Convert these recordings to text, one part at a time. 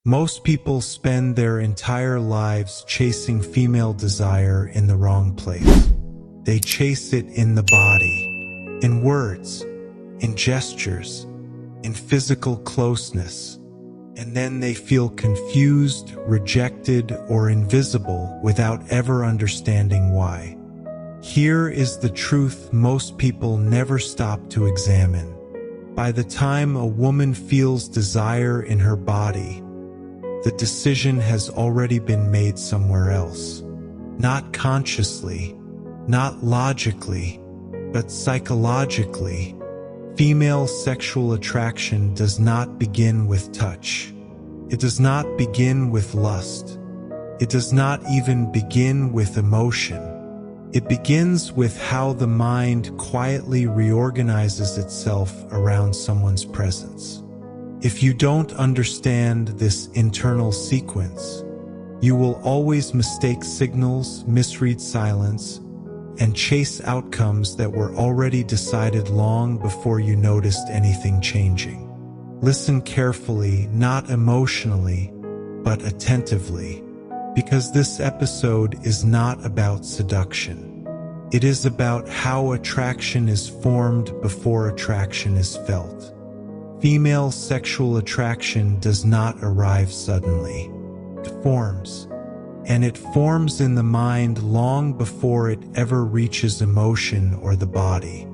Most people spend their entire lives chasing female desire in the wrong place. They chase it in the body, in words, in gestures, in physical closeness, and then they feel confused, rejected, or invisible without ever understanding why. Here is the truth most people never stop to examine. By the time a woman feels desire in her body, the decision has already been made somewhere else. Not consciously, not logically, but psychologically. Female sexual attraction does not begin with touch. It does not begin with lust. It does not even begin with emotion. It begins with how the mind quietly reorganizes itself around someone's presence. If you don't understand this internal sequence, you will always mistake signals, misread silence, and chase outcomes that were already decided long before you noticed anything changing. Listen carefully, not emotionally, but attentively, because this episode is not about seduction. It is about how attraction is formed before attraction is felt. Female sexual attraction does not arrive suddenly. It forms. And it forms in the mind long before it ever reaches emotion or the body.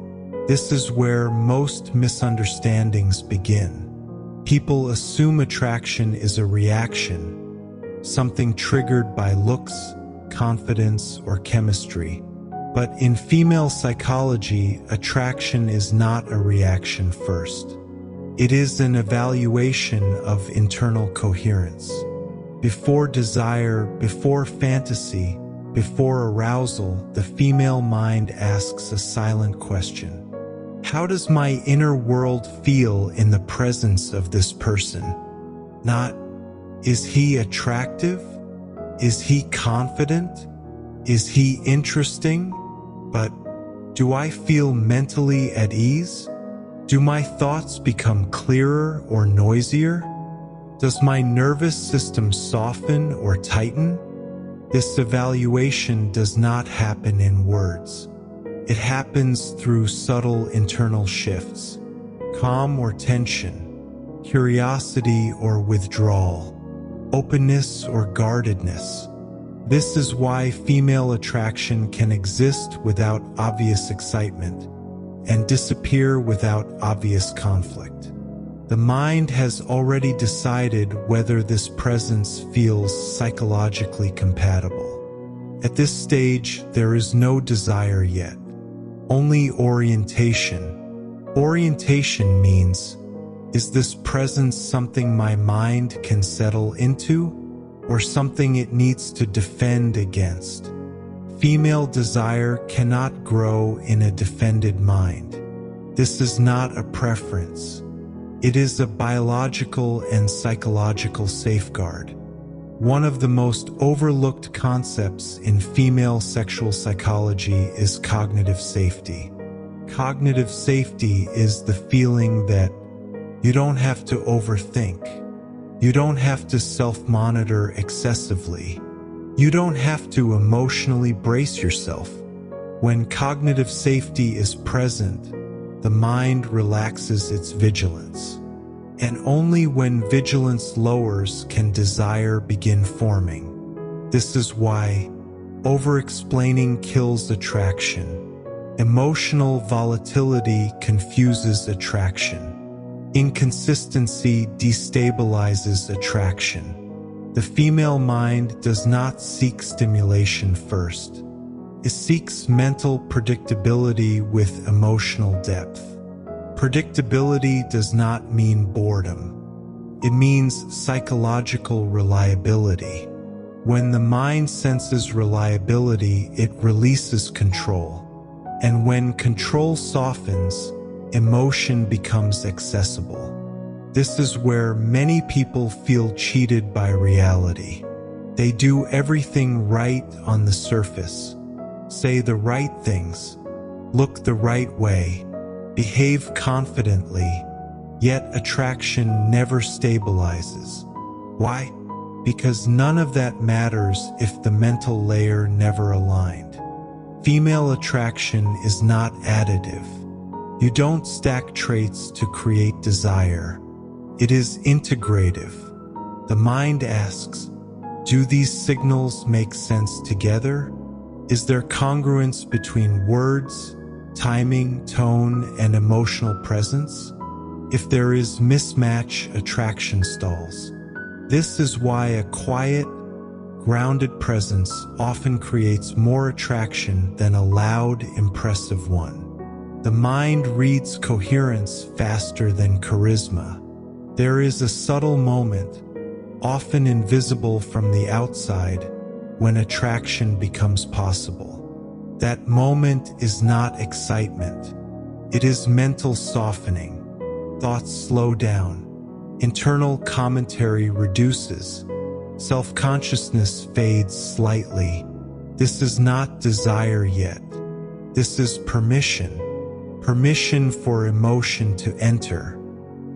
This is where most misunderstandings begin. People assume attraction is a reaction, something triggered by looks, confidence, or chemistry. But in female psychology, attraction is not a reaction first. It is an evaluation of internal coherence. Before desire, before fantasy, before arousal, the female mind asks a silent question. How does my inner world feel in the presence of this person? Not, is he attractive? Is he confident? Is he interesting? But, do I feel mentally at ease? Do my thoughts become clearer or noisier? Does my nervous system soften or tighten? This evaluation does not happen in words. It happens through subtle internal shifts, calm or tension, curiosity or withdrawal, openness or guardedness. This is why female attraction can exist without obvious excitement and disappear without obvious conflict. The mind has already decided whether this presence feels psychologically compatible. At this stage, there is no desire yet, only orientation. Orientation means, is this presence something my mind can settle into, or something it needs to defend against? Female desire cannot grow in a defended mind. This is not a preference. It is a biological and psychological safeguard. One of the most overlooked concepts in female sexual psychology is cognitive safety. Cognitive safety is the feeling that you don't have to overthink. You don't have to self-monitor excessively. You don't have to emotionally brace yourself. When cognitive safety is present, the mind relaxes its vigilance. And only when vigilance lowers can desire begin forming. This is why over-explaining kills attraction. Emotional volatility confuses attraction. Inconsistency destabilizes attraction. The female mind does not seek stimulation first. It seeks mental predictability with emotional depth. Predictability does not mean boredom. It means psychological reliability. When the mind senses reliability, it releases control. And when control softens, emotion becomes accessible. This is where many people feel cheated by reality. They do everything right on the surface, say the right things, look the right way, behave confidently, yet attraction never stabilizes. Why? Because none of that matters if the mental layer never aligned. Female attraction is not additive. You don't stack traits to create desire. It is integrative. The mind asks, do these signals make sense together? Is there congruence between words, timing, tone, and emotional presence? If there is mismatch, attraction stalls. This is why a quiet, grounded presence often creates more attraction than a loud, impressive one. The mind reads coherence faster than charisma. There is a subtle moment, often invisible from the outside, when attraction becomes possible. That moment is not excitement. It is mental softening. Thoughts slow down. Internal commentary reduces. Self-consciousness fades slightly. This is not desire yet. This is permission. Permission for emotion to enter.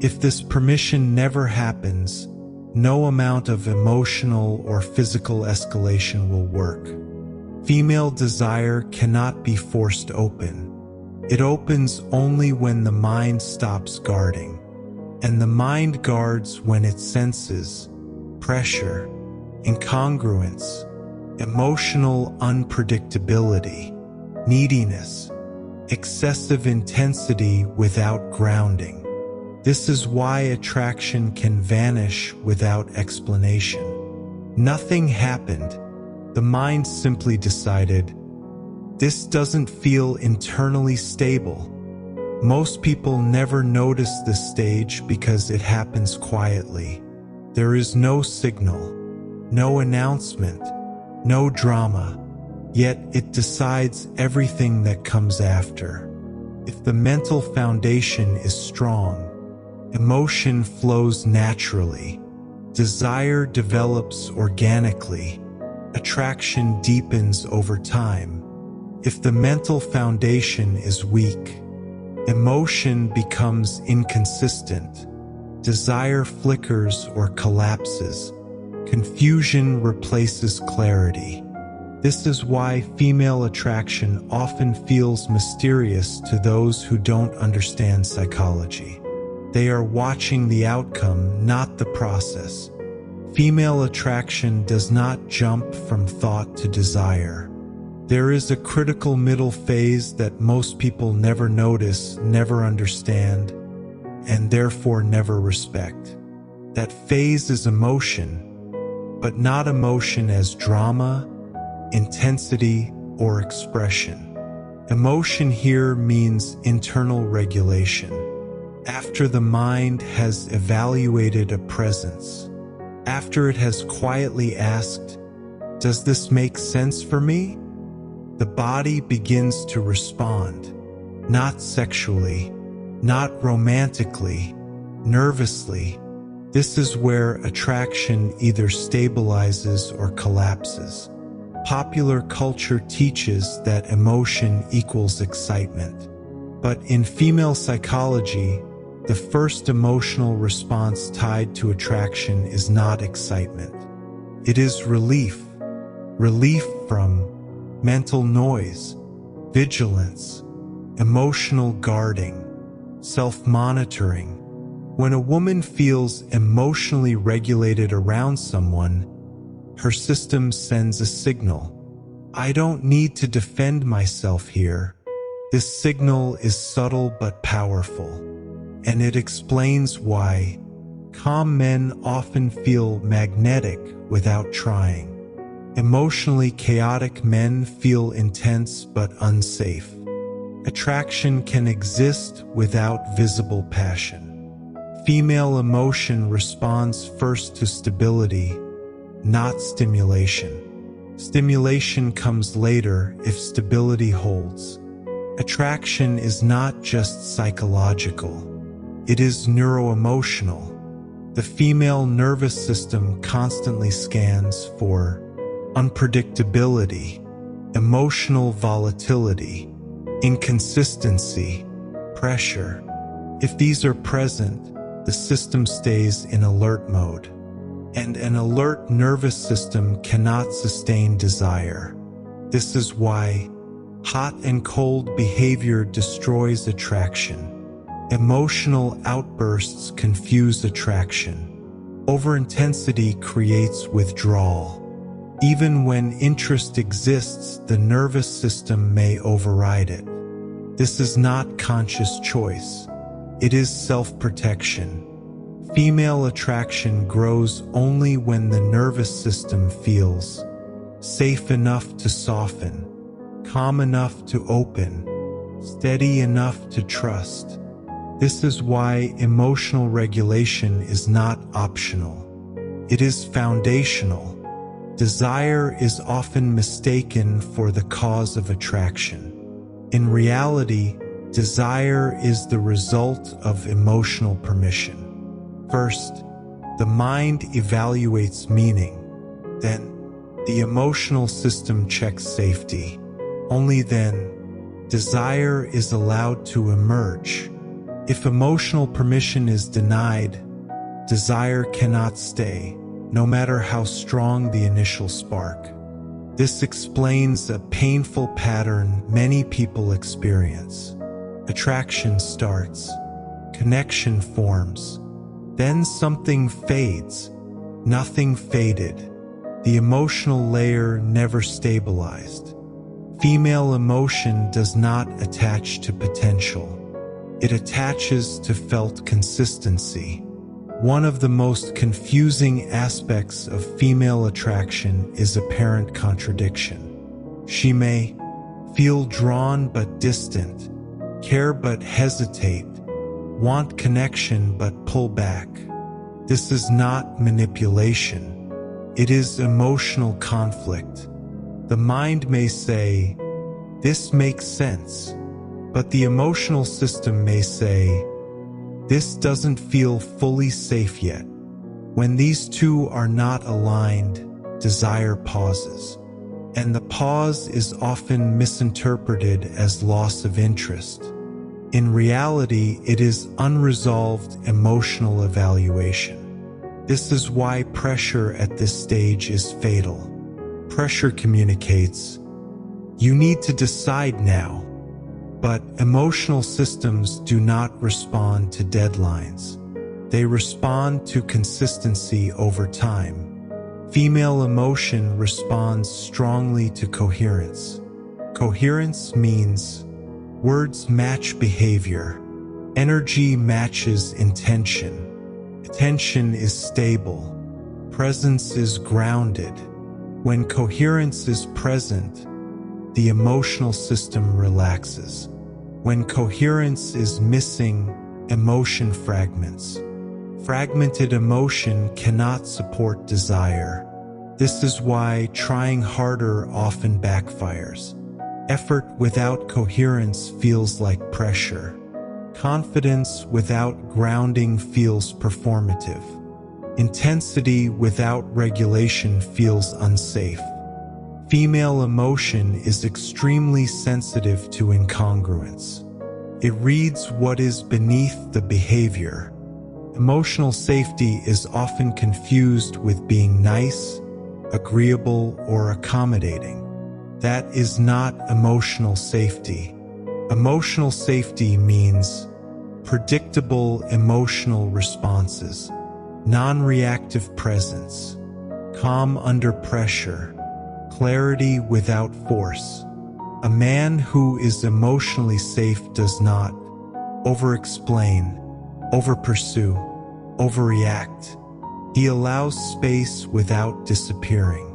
If this permission never happens, no amount of emotional or physical escalation will work. Female desire cannot be forced open. It opens only when the mind stops guarding. And the mind guards when it senses pressure, incongruence, emotional unpredictability, neediness, excessive intensity without grounding. This is why attraction can vanish without explanation. Nothing happened. The mind simply decided, this doesn't feel internally stable. Most people never notice this stage because it happens quietly. There is no signal, no announcement, no drama, yet it decides everything that comes after. If the mental foundation is strong, emotion flows naturally, desire develops organically, attraction deepens over time. If the mental foundation is weak, emotion becomes inconsistent, desire flickers or collapses, confusion replaces clarity. This is why female attraction often feels mysterious to those who don't understand psychology. They are watching the outcome, not the process. Female attraction does not jump from thought to desire. There is a critical middle phase that most people never notice, never understand, and therefore never respect. That phase is emotion, but not emotion as drama, intensity, or expression. Emotion here means internal regulation. After the mind has evaluated a presence, after it has quietly asked, does this make sense for me? The body begins to respond, not sexually, not romantically, nervously. This is where attraction either stabilizes or collapses. Popular culture teaches that emotion equals excitement. But in female psychology, the first emotional response tied to attraction is not excitement. It is relief. Relief from mental noise, vigilance, emotional guarding, self-monitoring. When a woman feels emotionally regulated around someone, her system sends a signal. I don't need to defend myself here. This signal is subtle but powerful, and it explains why calm men often feel magnetic without trying. Emotionally chaotic men feel intense but unsafe. Attraction can exist without visible passion. Female emotion responds first to stability, not stimulation. Stimulation comes later if stability holds. Attraction is not just psychological. It is neuro-emotional. The female nervous system constantly scans for unpredictability, emotional volatility, inconsistency, pressure. If these are present, the system stays in alert mode. and an alert nervous system cannot sustain desire. This is why hot and cold behavior destroys attraction. Emotional outbursts confuse attraction. Overintensity creates withdrawal. Even when interest exists, the nervous system may override it. This is not conscious choice. It is self-protection. Female attraction grows only when the nervous system feels safe enough to soften, calm enough to open, steady enough to trust. This is why emotional regulation is not optional. It is foundational. Desire is often mistaken for the cause of attraction. In reality, desire is the result of emotional permission. First, the mind evaluates meaning. Then, the emotional system checks safety. Only then, desire is allowed to emerge. If emotional permission is denied, desire cannot stay, no matter how strong the initial spark. This explains a painful pattern many people experience. Attraction starts, connection forms, then something fades, nothing faded. The emotional layer never stabilized. Female emotion does not attach to potential. It attaches to felt consistency. One of the most confusing aspects of female attraction is apparent contradiction. She may feel drawn but distant, care but hesitate, want connection but pull back. This is not manipulation. It is emotional conflict. The mind may say, "This makes sense," but the emotional system may say, "This doesn't feel fully safe yet." When these two are not aligned, desire pauses. And the pause is often misinterpreted as loss of interest. In reality, it is unresolved emotional evaluation. This is why pressure at this stage is fatal. Pressure communicates, "You need to decide now." But emotional systems do not respond to deadlines. They respond to consistency over time. Female emotion responds strongly to coherence. Coherence means words match behavior. Energy matches intention. Attention is stable. Presence is grounded. When coherence is present, the emotional system relaxes. When coherence is missing, emotion fragments. Fragmented emotion cannot support desire. This is why trying harder often backfires. Effort without coherence feels like pressure. Confidence without grounding feels performative. Intensity without regulation feels unsafe. Female emotion is extremely sensitive to incongruence. It reads what is beneath the behavior. Emotional safety is often confused with being nice, agreeable, or accommodating. That is not emotional safety. Emotional safety means predictable emotional responses, non-reactive presence, calm under pressure, clarity without force. A man who is emotionally safe does not over-explain, over-pursue, overreact. He allows space without disappearing.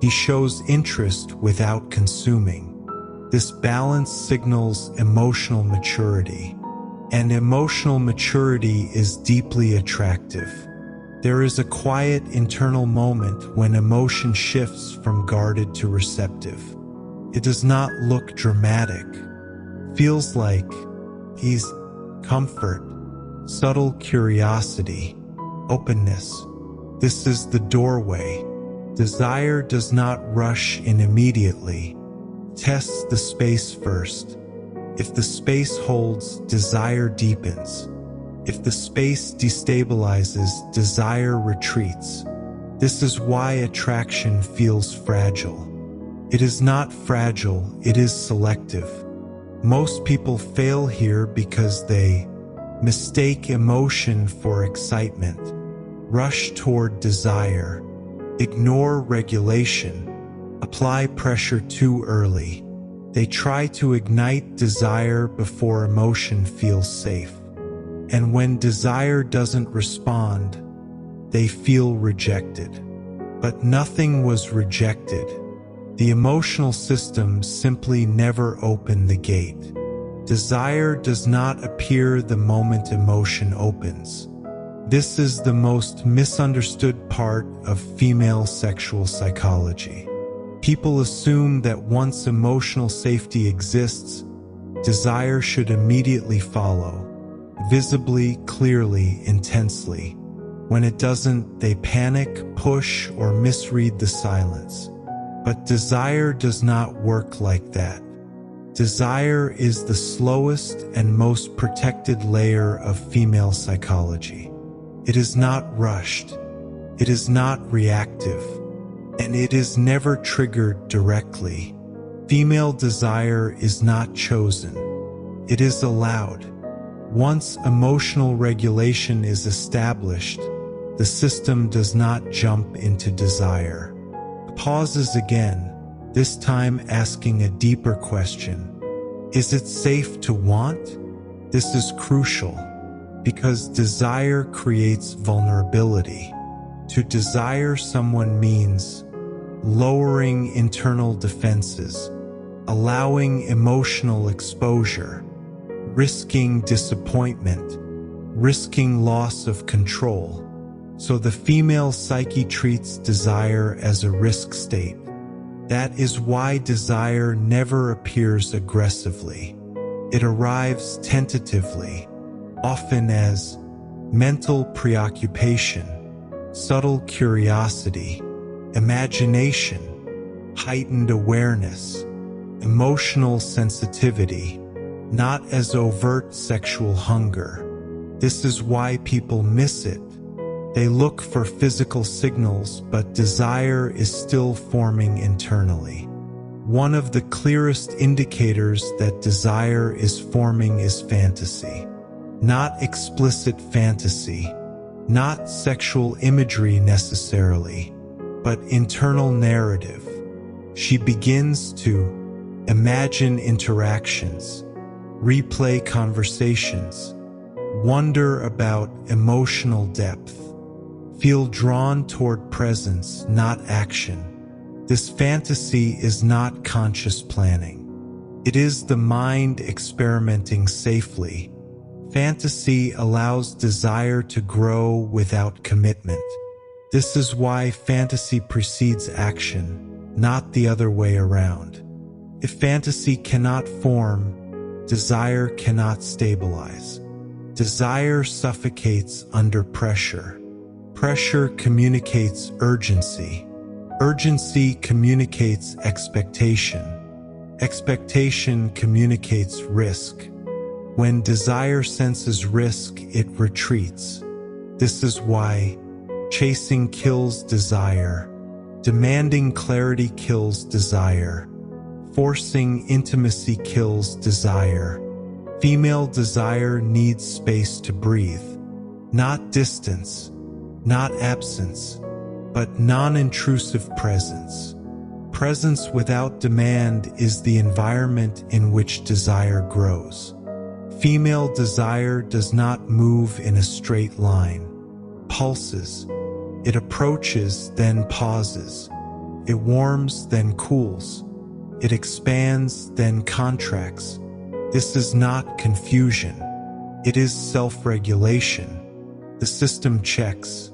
He shows interest without consuming. This balance signals emotional maturity, and emotional maturity is deeply attractive. There is a quiet internal moment when emotion shifts from guarded to receptive. It does not look dramatic. Feels like ease, comfort, subtle curiosity, openness. This is the doorway. Desire does not rush in immediately. Test the space first. If the space holds, desire deepens. If the space destabilizes, desire retreats. This is why attraction feels fragile. It is not fragile, it is selective. Most people fail here because they mistake emotion for excitement, rush toward desire, ignore regulation, apply pressure too early. They try to ignite desire before emotion feels safe. And when desire doesn't respond, they feel rejected. But nothing was rejected. The emotional system simply never opened the gate. Desire does not appear the moment emotion opens. This is the most misunderstood part of female sexual psychology. People assume that once emotional safety exists, desire should immediately follow, visibly, clearly, intensely. When it doesn't, they panic, push, or misread the silence. But desire does not work like that. Desire is the slowest and most protected layer of female psychology. It is not rushed, it is not reactive, and it is never triggered directly. Female desire is not chosen, it is allowed. Once emotional regulation is established, the system does not jump into desire. Pauses again, this time asking a deeper question. Is it safe to want? This is crucial, because desire creates vulnerability. To desire someone means lowering internal defenses, allowing emotional exposure, risking disappointment, risking loss of control. So the female psyche treats desire as a risk state. That is why desire never appears aggressively. It arrives tentatively, often as mental preoccupation, subtle curiosity, imagination, heightened awareness, emotional sensitivity, not as overt sexual hunger. This is why people miss it. They look for physical signals, but desire is still forming internally. One of the clearest indicators that desire is forming is fantasy. Not explicit fantasy, not sexual imagery necessarily, but internal narrative. She begins to imagine interactions, replay conversations, wonder about emotional depth, feel drawn toward presence, not action. This fantasy is not conscious planning. It is the mind experimenting safely. Fantasy allows desire to grow without commitment. This is why fantasy precedes action, not the other way around. If fantasy cannot form, desire cannot stabilize. Desire suffocates under pressure. Pressure communicates urgency. Urgency communicates expectation. Expectation communicates risk. When desire senses risk, it retreats. This is why chasing kills desire. Demanding clarity kills desire. Forcing intimacy kills desire. Female desire needs space to breathe. Not distance, not absence, but non-intrusive presence. Presence without demand is the environment in which desire grows. Female desire does not move in a straight line. Pulses. It approaches, then pauses. It warms, then cools. It expands, then contracts. This is not confusion. It is self-regulation. The system checks.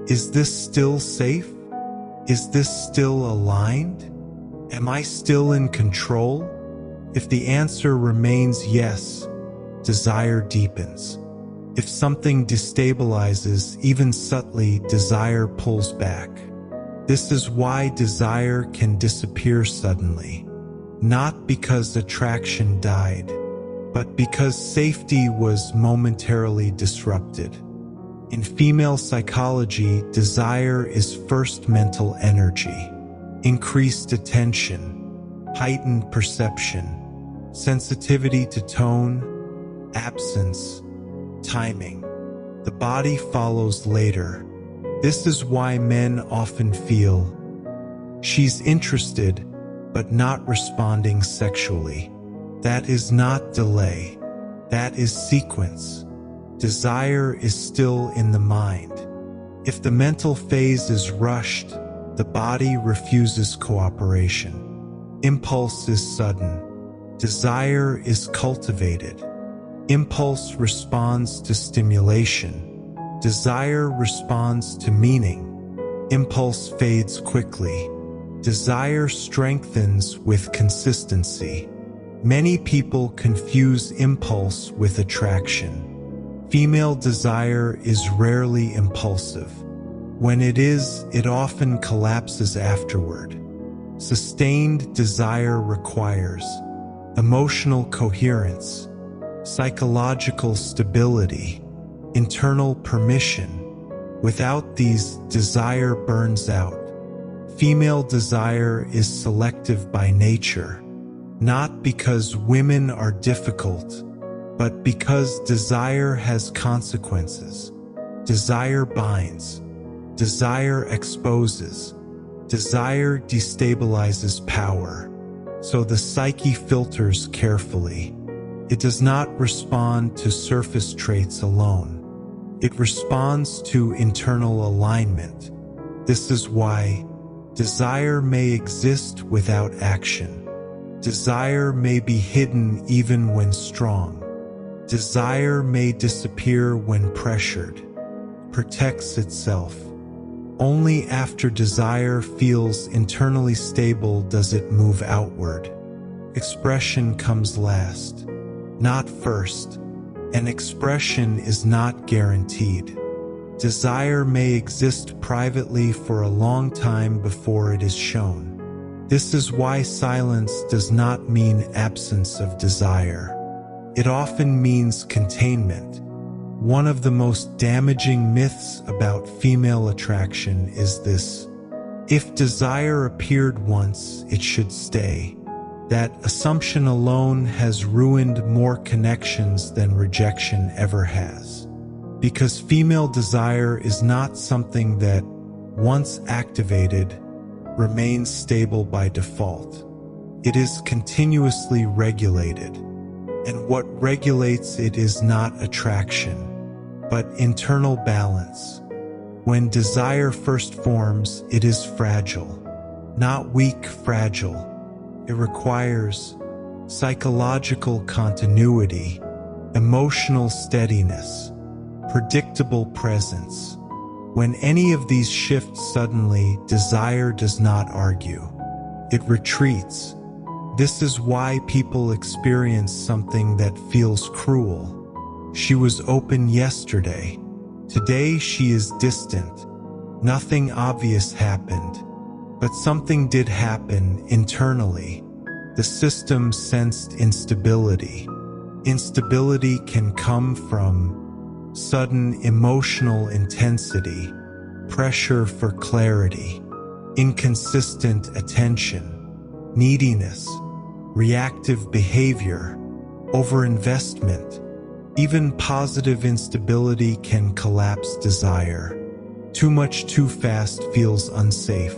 Is this still safe? Is this still aligned? Am I still in control? If the answer remains yes, desire deepens. If something destabilizes, even subtly, desire pulls back. This is why desire can disappear suddenly. Not because attraction died, but because safety was momentarily disrupted. In female psychology, desire is first mental energy, increased attention, heightened perception, sensitivity to tone, absence, timing. The body follows later. This is why men often feel, "She's interested, but not responding sexually." That is not delay. That is sequence. Desire is still in the mind. If the mental phase is rushed, the body refuses cooperation. Impulse is sudden. Desire is cultivated. Impulse responds to stimulation. Desire responds to meaning. Impulse fades quickly. Desire strengthens with consistency. Many people confuse impulse with attraction. Female desire is rarely impulsive. When it is, it often collapses afterward. Sustained desire requires emotional coherence, psychological stability, internal permission. Without these, desire burns out. Female desire is selective by nature, not because women are difficult, but because desire has consequences. Desire binds. Desire exposes. Desire destabilizes power. So the psyche filters carefully. It does not respond to surface traits alone. It responds to internal alignment. This is why desire may exist without action. Desire may be hidden even when strong. Desire may disappear when pressured. Protects itself. Only after desire feels internally stable does it move outward. Expression comes last, not first. And expression is not guaranteed. Desire may exist privately for a long time before it is shown. This is why silence does not mean absence of desire. It often means containment. One of the most damaging myths about female attraction is this: if desire appeared once, it should stay. That assumption alone has ruined more connections than rejection ever has. Because female desire is not something that, once activated, remains stable by default. It is continuously regulated. And what regulates it is not attraction, but internal balance. When desire first forms, it is fragile. Not weak, fragile. It requires psychological continuity, emotional steadiness, predictable presence. When any of these shifts suddenly, desire does not argue. It retreats. This is why people experience something that feels cruel. She was open yesterday. Today she is distant. Nothing obvious happened. But something did happen internally. The system sensed instability. Instability can come from sudden emotional intensity, pressure for clarity, inconsistent attention, neediness, reactive behavior, overinvestment. Even positive instability can collapse desire. Too much too fast feels unsafe.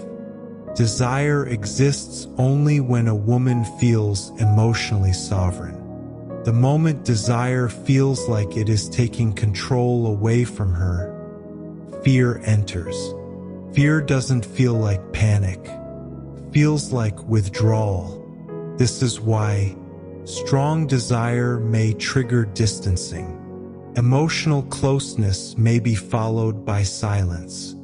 Desire exists only when a woman feels emotionally sovereign. The moment desire feels like it is taking control away from her, fear enters. Fear doesn't feel like panic. Feels like withdrawal. This is why strong desire may trigger distancing. Emotional closeness may be followed by silence.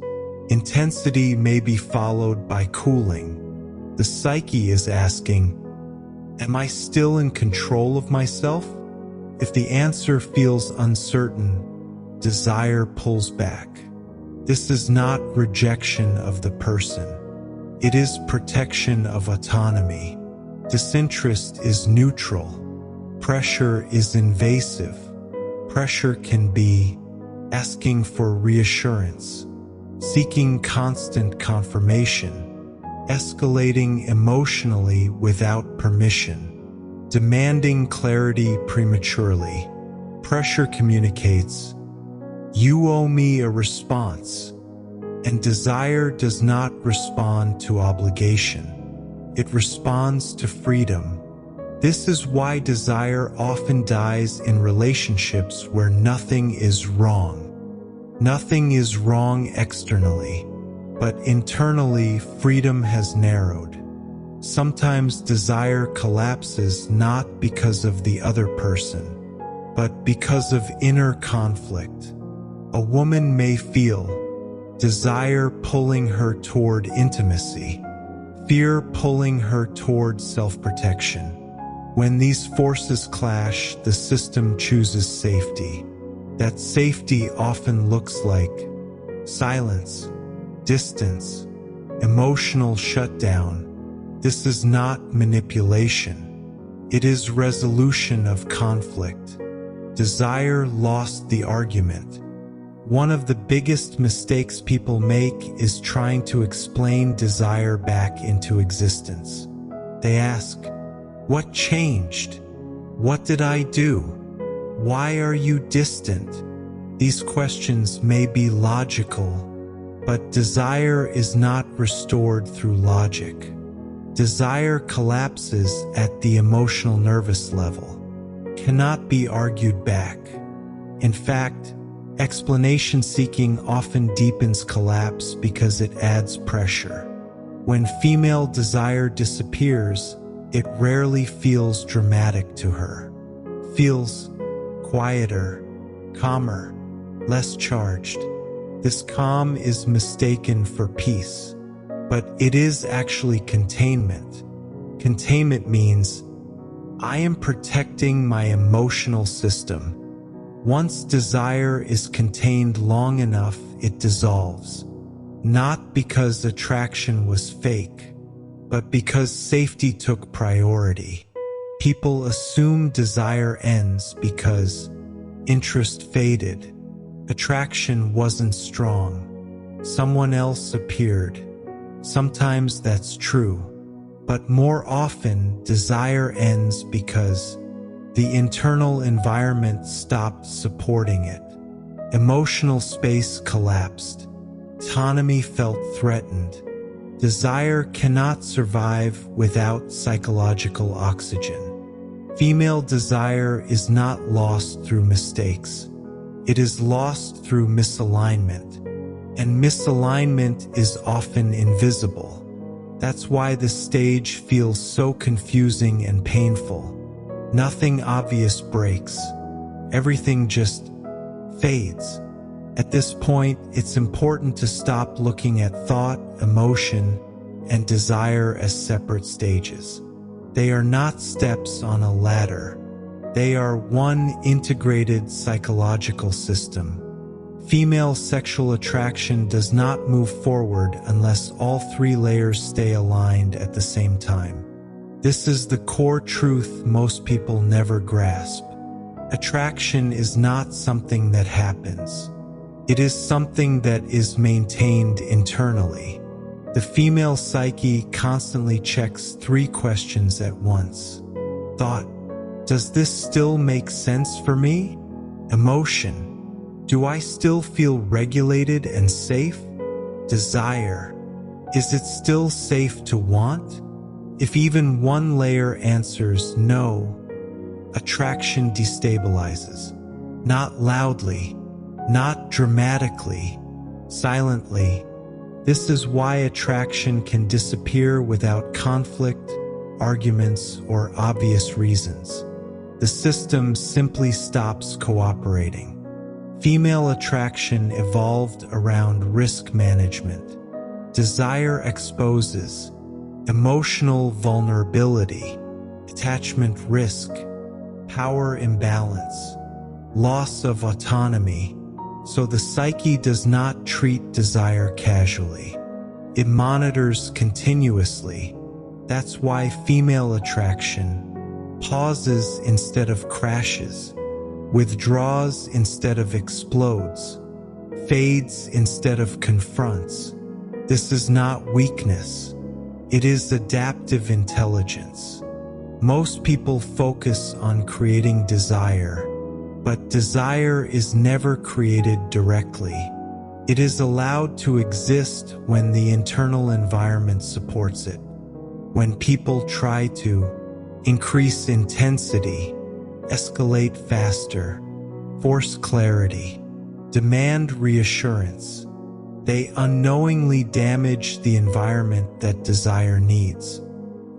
Intensity may be followed by cooling. The psyche is asking, am I still in control of myself? If the answer feels uncertain, desire pulls back. This is not rejection of the person. It is protection of autonomy. Disinterest is neutral. Pressure is invasive. Pressure can be asking for reassurance, seeking constant confirmation, escalating emotionally without permission, demanding clarity prematurely. Pressure communicates, "You owe me a response," and desire does not respond to obligation. It responds to freedom. This is why desire often dies in relationships where nothing is wrong. Nothing is wrong externally, but internally freedom has narrowed. Sometimes desire collapses not because of the other person, but because of inner conflict. A woman may feel desire pulling her toward intimacy, fear pulling her toward self-protection. When these forces clash, the system chooses safety. That safety often looks like silence, distance, emotional shutdown. This is not manipulation. It is resolution of conflict. Desire lost the argument. One of the biggest mistakes people make is trying to explain desire back into existence. They ask, "What changed? What did I do? Why are you distant?" These questions may be logical, but desire is not restored through logic. Desire collapses at the emotional nervous level, cannot be argued back. In fact, explanation seeking often deepens collapse because it adds pressure. When female desire disappears, it rarely feels dramatic to her. Feels quieter, calmer, less charged. This calm is mistaken for peace, but it is actually containment. Containment means, I am protecting my emotional system. Once desire is contained long enough, it dissolves. Not because attraction was fake, but because safety took priority. People assume desire ends because interest faded. Attraction wasn't strong. Someone else appeared. Sometimes that's true, but more often desire ends because the internal environment stopped supporting it. Emotional space collapsed. Autonomy felt threatened. Desire cannot survive without psychological oxygen. Female desire is not lost through mistakes. It is lost through misalignment, and misalignment is often invisible. That's why the stage feels so confusing and painful. Nothing obvious breaks. Everything just fades. At this point, it's important to stop looking at thought, emotion, and desire as separate stages. They are not steps on a ladder. They are one integrated psychological system. Female sexual attraction does not move forward unless all three layers stay aligned at the same time. This is the core truth most people never grasp. Attraction is not something that happens. It is something that is maintained internally. The female psyche constantly checks three questions at once. Thought: does this still make sense for me? Emotion: do I still feel regulated and safe? Desire: is it still safe to want? If even one layer answers no, attraction destabilizes. Not loudly, not dramatically, silently. This is why attraction can disappear without conflict, arguments, or obvious reasons. The system simply stops cooperating. Female attraction evolved around risk management. Desire exposes emotional vulnerability, attachment risk, power imbalance, loss of autonomy. So the psyche does not treat desire casually. It monitors continuously. That's why female attraction pauses instead of crashes. withdraws instead of explodes, fades instead of confronts. This is not weakness. It is adaptive intelligence. Most people focus on creating desire, but desire is never created directly. It is allowed to exist when the internal environment supports it. When people try to increase intensity, escalate faster, force clarity, demand reassurance, they unknowingly damage the environment that desire needs.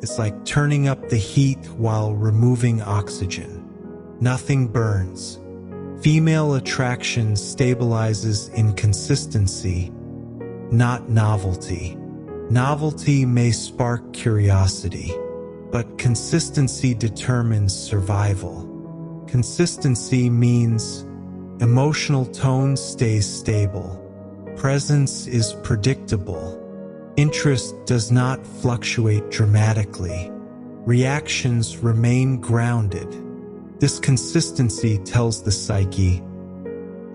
It's like turning up the heat while removing oxygen. Nothing burns. Female attraction stabilizes in consistency, not novelty. Novelty may spark curiosity, but consistency determines survival. Consistency means emotional tone stays stable. Presence is predictable. Interest does not fluctuate dramatically. Reactions remain grounded. This consistency tells the psyche,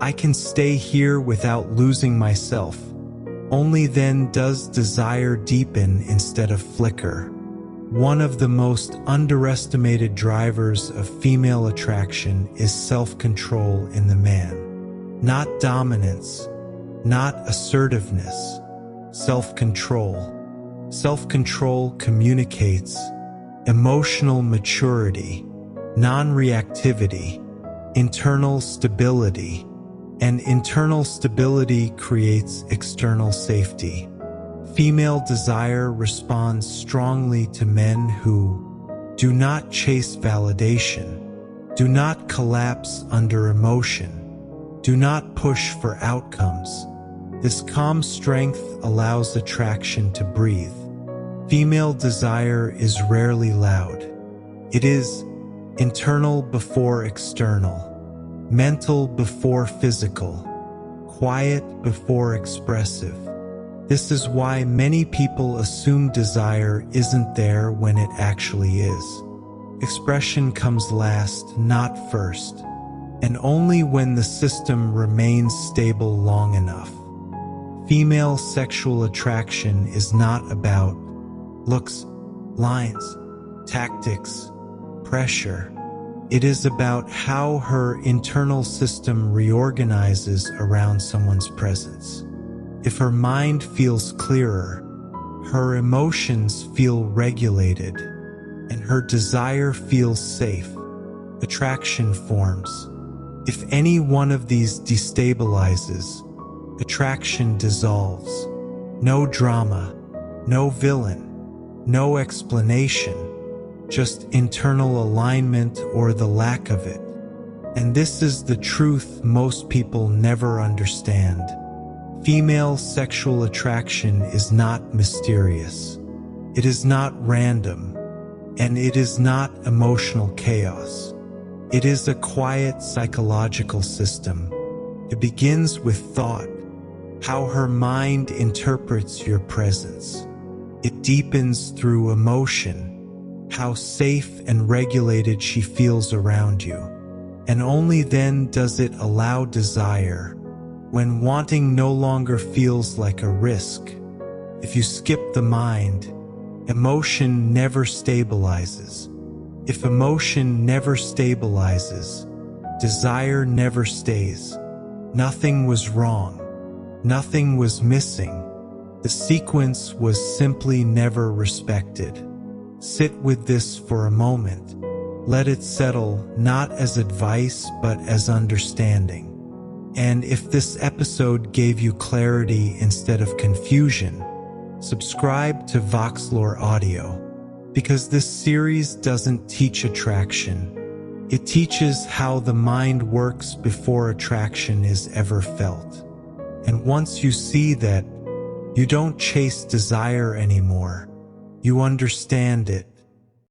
I can stay here without losing myself. Only then does desire deepen instead of flicker. One of the most underestimated drivers of female attraction is self-control in the man. Not dominance, not assertiveness, self-control. Self-control communicates emotional maturity, non-reactivity, internal stability, and internal stability creates external safety. Female desire responds strongly to men who do not chase validation, do not collapse under emotion, do not push for outcomes. This calm strength allows attraction to breathe. Female desire is rarely loud. It is internal before external, mental before physical, quiet before expressive. This is why many people assume desire isn't there when it actually is. Expression comes last, not first, and only when the system remains stable long enough. Female sexual attraction is not about looks, lines, tactics, pressure. It is about how her internal system reorganizes around someone's presence. If her mind feels clearer, her emotions feel regulated, and her desire feels safe, attraction forms. If any one of these destabilizes, attraction dissolves. No drama, no villain, no explanation, just internal alignment or the lack of it. And this is the truth most people never understand. Female sexual attraction is not mysterious. It is not random, and it is not emotional chaos. It is a quiet psychological system. It begins with thought, how her mind interprets your presence. It deepens through emotion, how safe and regulated she feels around you. And only then does it allow desire, when wanting no longer feels like a risk. If you skip the mind, emotion never stabilizes. If emotion never stabilizes, desire never stays. Nothing was wrong. Nothing was missing. The sequence was simply never respected. Sit with this for a moment. Let it settle, not as advice, but as understanding. And if this episode gave you clarity instead of confusion, subscribe to Voxlore Audio, because this series doesn't teach attraction. It teaches how the mind works before attraction is ever felt. And once you see that, you don't chase desire anymore. You understand it.